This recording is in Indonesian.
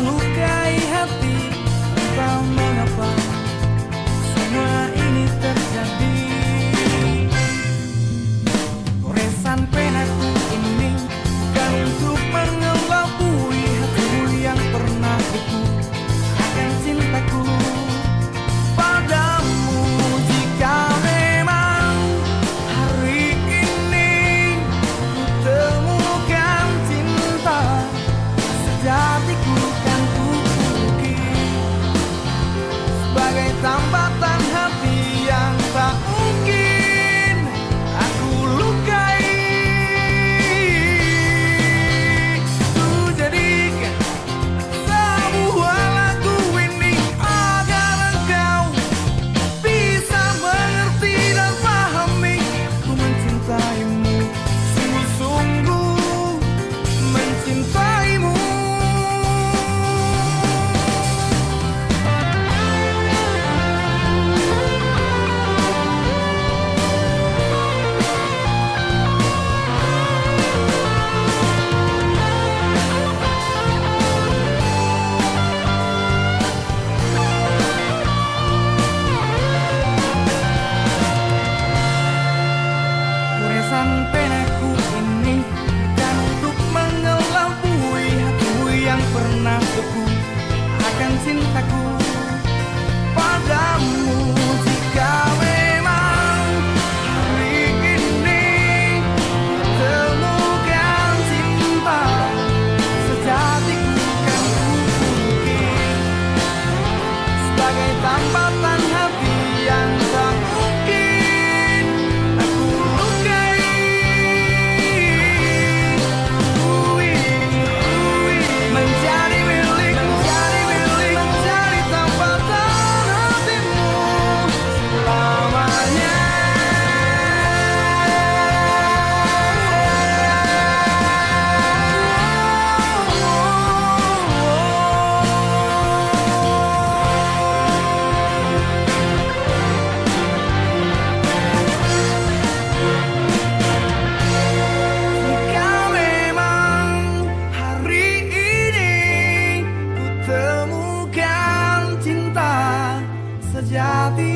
lukai hati, entah mengapa semua ini terjadi. Goresan penaku ini bukan untuk mengelabui hatimu yang pernah beku akan cintaku padamu. Jika memang hari ini ku temukan cinta sejatiku, kan ku ukir sebagai tambatan hati yang tak mungkin aku lukai. Ku jadikan sebuah lagu ini agar engkau bisa mengerti dan pahami. Ku mencintaimu, sungguh-sungguh mencintaimu. Goresan penaku ini bukan untuk mengelabui hatimu yang pernah beku akan cintaku padamu. Jika memang hari ini ku temukan cinta sejatiku, kan ku ukir sebagai tambatan hati yang tak mungkin aku lukai. Menjadi milikmu, menjadi tambatan hatimu selamanya. Jika memang hari ini ku temukan cinta sejati.